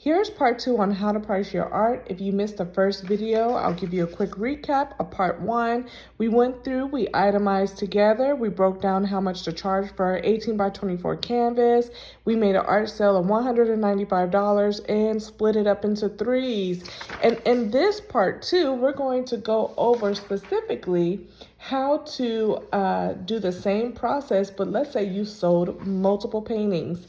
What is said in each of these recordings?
Here's part 2 on how to price your art. If you missed the first video, I'll give you a quick recap of part 1. We went through, we itemized together, we broke down how much to charge for our 18 by 24 canvas. We made an art sale of $195 and split it up into threes. And in this part 2, we're going to go over specifically how to do the same process, but let's say you sold multiple paintings.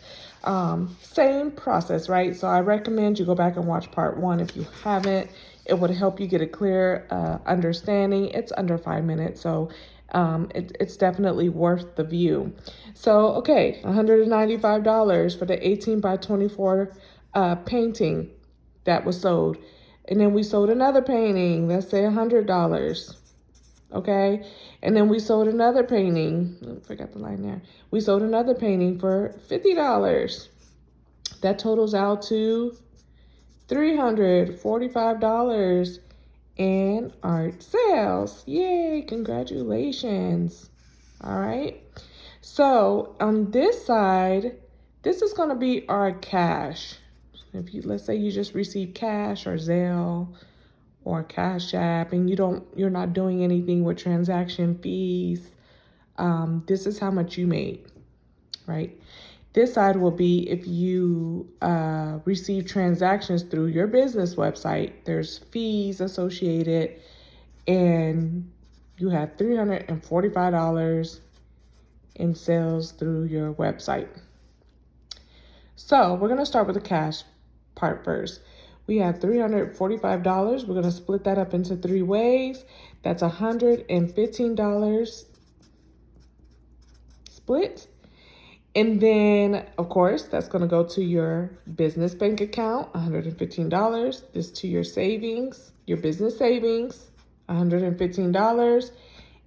Same process, right? So I recommend you go back and watch part 1 if you haven't. It would help you get a clear understanding. It's under 5 minutes, so it's definitely worth the view. So, okay, $195 for the 18 by 24 painting that was sold. And then we sold another painting, let's say $100. Okay, and then we sold another painting. I forgot the line there. We sold another painting for $50. That totals out to $345 in art sales. Yay, congratulations. All right. So on this side, this is going to be our cash. If you, let's say you just received cash or Zelle or Cash App, and you're not doing anything with transaction fees, this is how much you made, right? This side will be if you receive transactions through your business website. There's fees associated, and you have $345 in sales through your website. So we're gonna start with the cash part first. We have $345. We're going to split that up into 3 ways. That's $115 split. And then, of course, that's going to go to your business bank account, $115. This to your savings, your business savings, $115.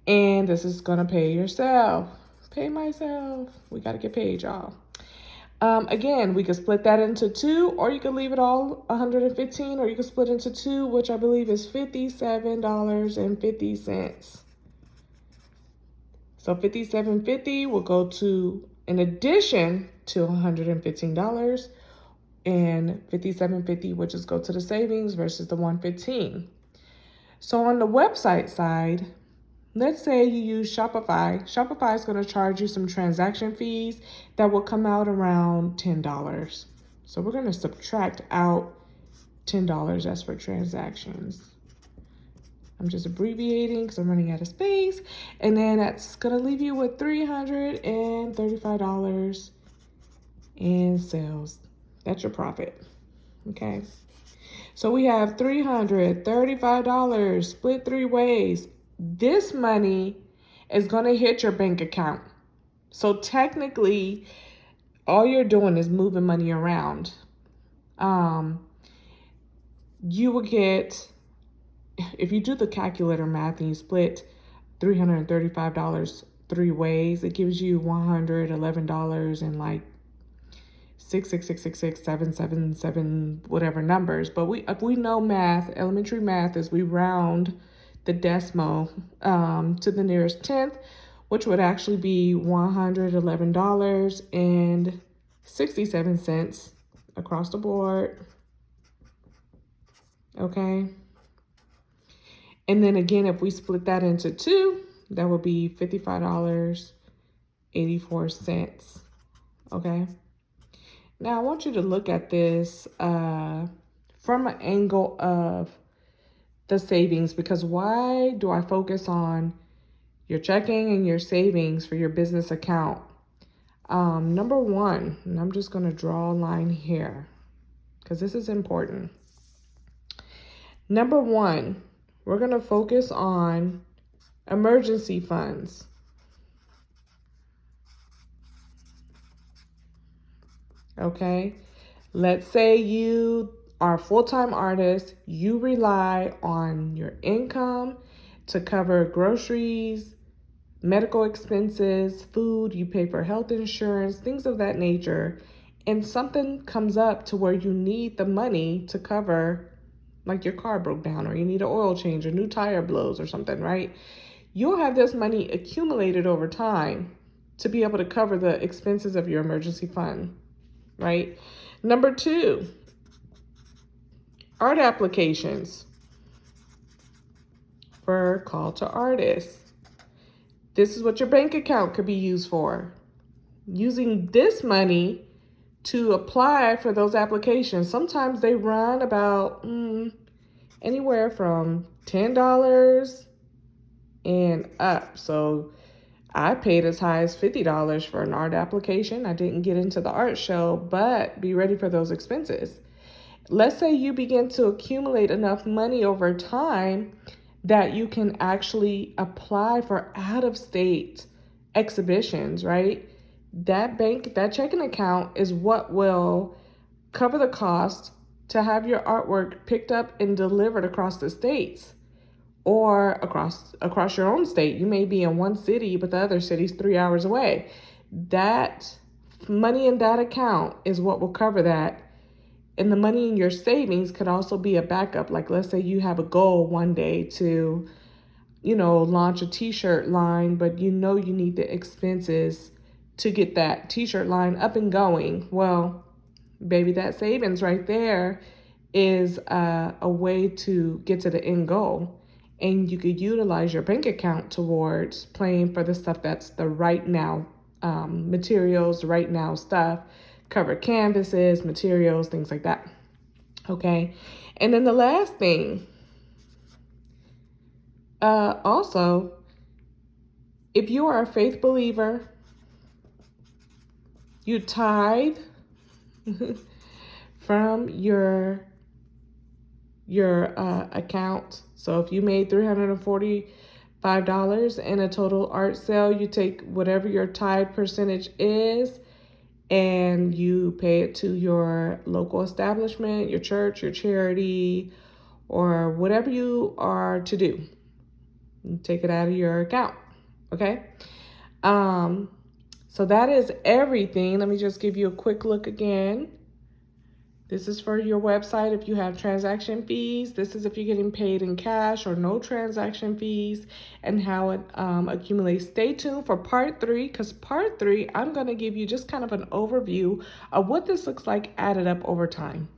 And this is going to pay yourself. Pay myself. We got to get paid, y'all. Again, we could split that into 2, or you could leave it all $115, or you could split into 2, which I believe is $57.50. So $57.50 will go to, in addition to $115, and $57.50 will just go to the savings versus the $115. So on the website side, let's say you use Shopify. Shopify is going to charge you some transaction fees that will come out around $10. So we're going to subtract out $10 as for transactions. I'm just abbreviating because I'm running out of space. And then that's going to leave you with $335 in sales. That's your profit. Okay. So we have $335 split 3 ways. This money is going to hit your bank account. So technically, all you're doing is moving money around. You will get, if you do the calculator math and you split $335 3 ways, it gives you $111 and like 666666777 whatever numbers. But if we know math, elementary math is we round the decimal to the nearest 10th, which would actually be $111.67 across the board. Okay. And then again, if we split that into 2, that would be $55.84. Okay. Now I want you to look at this from an angle of the savings, because why do I focus on your checking and your savings for your business account? Number 1, and I'm just going to draw a line here because this is important. Number 1, we're going to focus on emergency funds. Okay, let's say you are a full-time artist, you rely on your income to cover groceries, medical expenses, food, you pay for health insurance, things of that nature, and something comes up to where you need the money to cover, like your car broke down or you need an oil change or new tire blows or something, right? You'll have this money accumulated over time to be able to cover the expenses of your emergency fund, right? Number 2, art applications for call to artists. This is what your bank account could be used for. Using this money to apply for those applications. Sometimes they run about anywhere from $10 and up. So I paid as high as $50 for an art application. I didn't get into the art show, but be ready for those expenses. Let's say you begin to accumulate enough money over time that you can actually apply for out-of-state exhibitions, right? That checking account is what will cover the cost to have your artwork picked up and delivered across the states or across your own state. You may be in one city, but the other city's 3 hours away. That money in that account is what will cover that. And the money in your savings could also be a backup. Like, let's say you have a goal one day to, launch a t-shirt line, but you need the expenses to get that t-shirt line up and going. Well, baby, that savings right there is a way to get to the end goal. And you could utilize your bank account towards paying for the stuff that's the right now materials, right now stuff, covered canvases, materials, things like that. Okay. And then the last thing, also, if you are a faith believer, you tithe from your account. So if you made $345 in a total art sale, you take whatever your tithe percentage is and you pay it to your local establishment, your church, your charity, or whatever you are to do. You take it out of your account, okay? So that is everything. Let me just give you a quick look again. This is for your website if you have transaction fees. This is if you're getting paid in cash or no transaction fees, and how it accumulates. Stay tuned for part 3, because part 3, I'm going to give you just kind of an overview of what this looks like added up over time.